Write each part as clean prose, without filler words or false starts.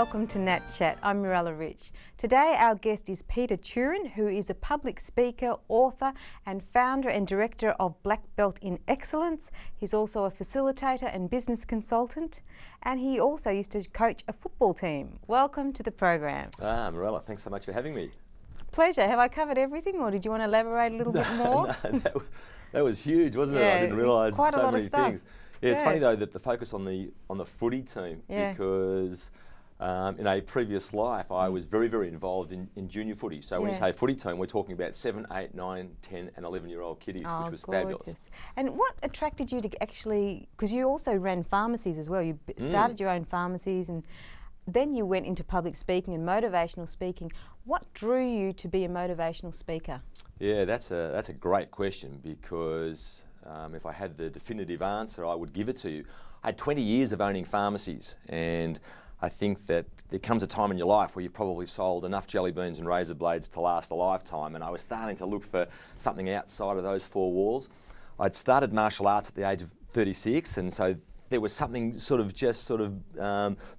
welcome to NatChat. I'm Mirella Rich. Today our guest is Peter Thurin, who is a public speaker, author and founder and director of Black Belt in Excellence. He's also a facilitator and business consultant, and he also used to coach a football team. Welcome to the program. Mirella, thanks so much for having me. Pleasure. Have I covered everything, or did you want to elaborate a little bit more? No, that was huge, wasn't it? I didn't realise so many things. Yeah, it's funny though that the focus on the footy team, because in a previous life I was very, very involved in junior footy. So when you say footy team, we're talking about 7, 8, 9, 10 and 11-year-old kiddies, which was fabulous. And what attracted you to actually, because you also ran pharmacies as well, you started your own pharmacies and then you went into public speaking and motivational speaking. What drew you to be a motivational speaker? Yeah, that's a great question, because if I had the definitive answer, I would give it to you. I had 20 years of owning pharmacies, and I think that there comes a time in your life where you've probably sold enough jelly beans and razor blades to last a lifetime, and I was starting to look for something outside of those four walls. I'd started martial arts at the age of 36, and so there was something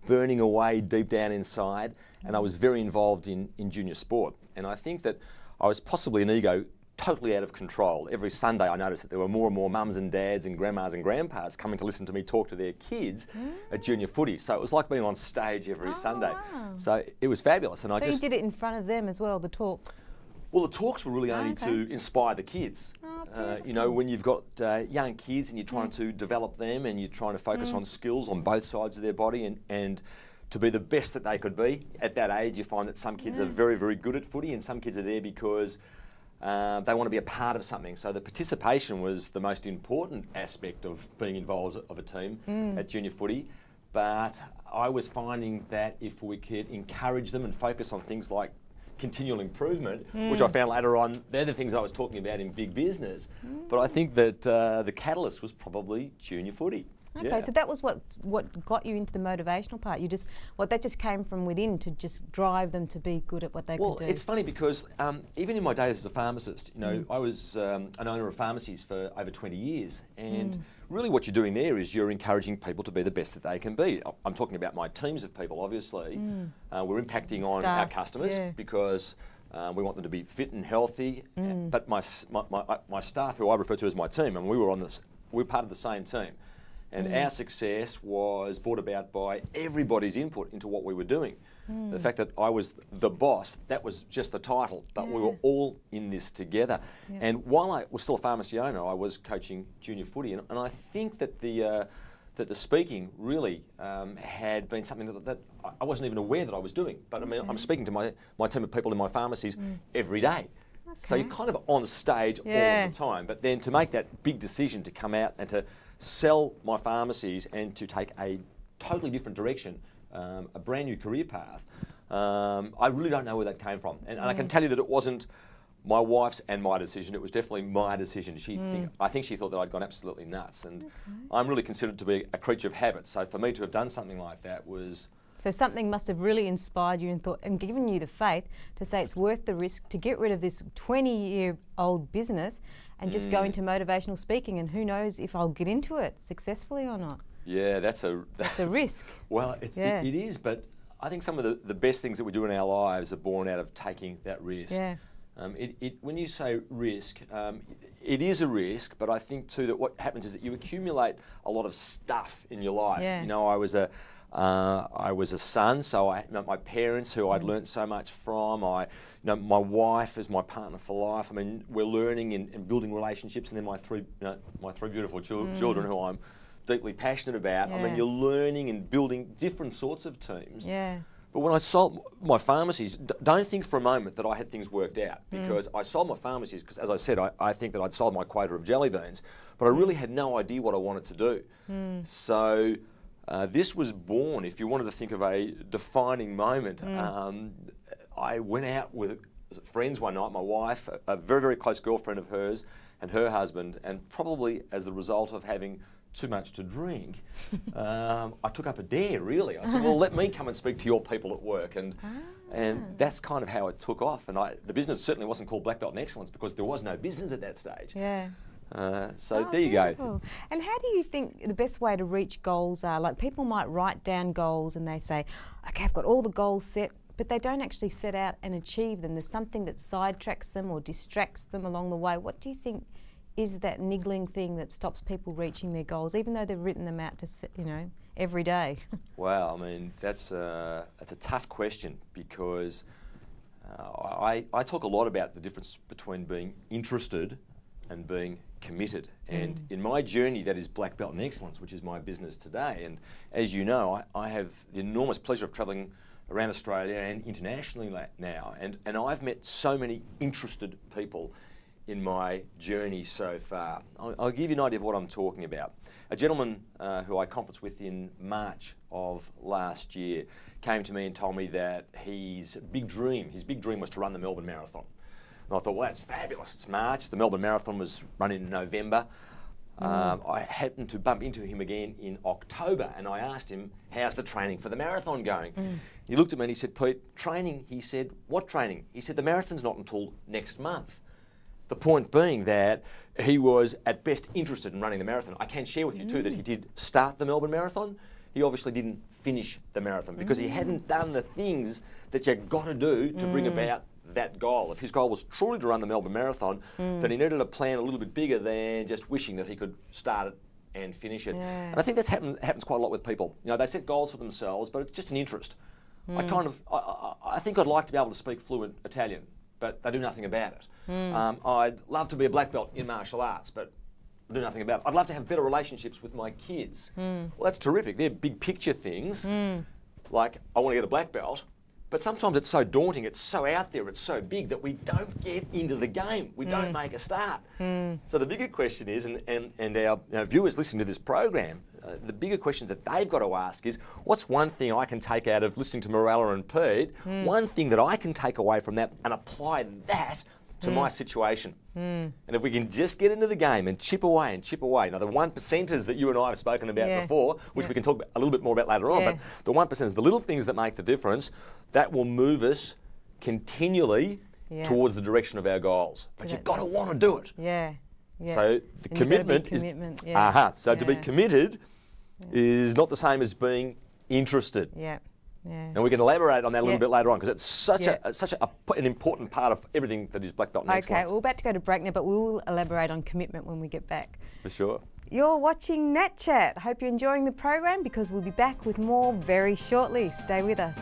burning away deep down inside, and I was very involved in junior sport. And I think that I was possibly an ego totally out of control. Every Sunday I noticed that there were more and more mums and dads and grandmas and grandpas coming to listen to me talk to their kids at junior footy. So it was like being on stage every Sunday. Wow. So it was fabulous. And you did it in front of them as well, the talks? Well, the talks were really only to inspire the kids. You know, when you've got young kids and you're trying to develop them and you're trying to focus on skills on both sides of their body and to be the best that they could be. At that age, you find that some kids are very, very good at footy, and some kids are there because they want to be a part of something. So the participation was the most important aspect of being involved of a team at junior footy. But I was finding that if we could encourage them and focus on things like continual improvement, which I found later on, they're the things I was talking about in big business. But I think that the catalyst was probably junior footy. Okay, so that was what got you into the motivational part. That just came from within to just drive them to be good at what they could do. Well, it's funny because even in my days as a pharmacist, you know, I was an owner of pharmacies for over 20 years, and really what you're doing there is you're encouraging people to be the best that they can be. I'm talking about my teams of people, obviously. We're impacting on our customers because we want them to be fit and healthy. But my staff, who I refer to as my team, and we were part of the same team. And our success was brought about by everybody's input into what we were doing. The fact that I was the boss, that was just the title, but we were all in this together. And while I was still a pharmacy owner, I was coaching junior footy, and I think that the speaking really had been something that I wasn't even aware that I was doing. But I mean, I'm speaking to my team of people in my pharmacies every day. So you're kind of on stage all the time. But then to make that big decision to come out and to sell my pharmacies and to take a totally different direction, a brand new career path, I really don't know where that came from. And I can tell you that it wasn't my wife's and my decision, it was definitely my decision. I think she thought that I'd gone absolutely nuts. And I'm really considered to be a creature of habit. So for me to have done something like that was... So something must have really inspired you and given you the faith to say it's worth the risk to get rid of this 20-year-old business and just go into motivational speaking, and who knows if I'll get into it successfully or not. Yeah, that's a risk. Well, it is, but I think some of the best things that we do in our lives are born out of taking that risk. Yeah. When you say risk, it is a risk, but I think too that what happens is that you accumulate a lot of stuff in your life. Yeah. You know, I was a son, so my parents, who I'd learnt so much from. My wife is my partner for life. I mean, we're learning and building relationships, and then my three beautiful children, who I'm deeply passionate about. I mean, you're learning and building different sorts of teams. Yeah. But when I sold my pharmacies, don't think for a moment that I had things worked out, because I sold my pharmacies because, as I said, I think that I'd sold my quota of jelly beans, but I really had no idea what I wanted to do. So this was born, if you wanted to think of a defining moment, I went out with friends one night, my wife, a very, very close girlfriend of hers, and her husband, and probably as the result of having too much to drink, I took up a dare, really. I said, well, let me come and speak to your people at work. And that's kind of how it took off. And the business certainly wasn't called Black Belt in Excellence because there was no business at that stage. Yeah. There you go. And how do you think the best way to reach goals are? Like, people might write down goals and they say, okay, I've got all the goals set, but they don't actually set out and achieve them. There's something that sidetracks them or distracts them along the way. What do you think is that niggling thing that stops people reaching their goals, even though they've written them out to, every day? Wow, I mean, that's a tough question, because I talk a lot about the difference between being interested and being committed. And in my journey, that is Black Belt in Excellence, which is my business today. And as you know, I have the enormous pleasure of travelling around Australia and internationally now. And I've met so many interested people in my journey so far. I'll give you an idea of what I'm talking about. A gentleman who I conferenced with in March of last year came to me and told me that his big dream was to run the Melbourne Marathon. And I thought, well, that's fabulous. It's March. The Melbourne Marathon was run in November. I happened to bump into him again in October, and I asked him, how's the training for the marathon going? He looked at me and he said, Pete, training? He said, what training? He said, the marathon's not until next month. The point being that he was at best interested in running the marathon. I can share with you too that he did start the Melbourne Marathon. He obviously didn't finish the marathon because he hadn't done the things that you've got to do to bring about that goal. If his goal was truly to run the Melbourne Marathon, then he needed a plan a little bit bigger than just wishing that he could start it and finish it. And I think that happens quite a lot with people. You know, they set goals for themselves, but it's just an interest. I think I'd like to be able to speak fluent Italian, but they do nothing about it. I'd love to be a black belt in martial arts, but I do nothing about it. I'd love to have better relationships with my kids. Well, that's terrific. They're big picture things. Like, I want to get a black belt, but sometimes it's so daunting, it's so out there, it's so big that we don't get into the game. We don't make a start. So the bigger question is, and our viewers listening to this program, the bigger questions that they've got to ask is, what's one thing I can take out of listening to Morella and Pete, one thing that I can take away from that and apply that to my situation? And if we can just get into the game and chip away, now the 1%ers that you and I have spoken about before, which we can talk a little bit more about later on, but the 1%ers, the little things that make the difference, that will move us continually towards the direction of our goals. But you've got to want to do it. So the commitment is... So to be committed is not the same as being interested. And we can elaborate on that a little bit later on, because it's such an important part of everything that is Black Belt in Excellence. Okay, we're about to go to break now, but we'll elaborate on commitment when we get back. For sure. You're watching NatChat. Hope you're enjoying the program, because we'll be back with more very shortly. Stay with us.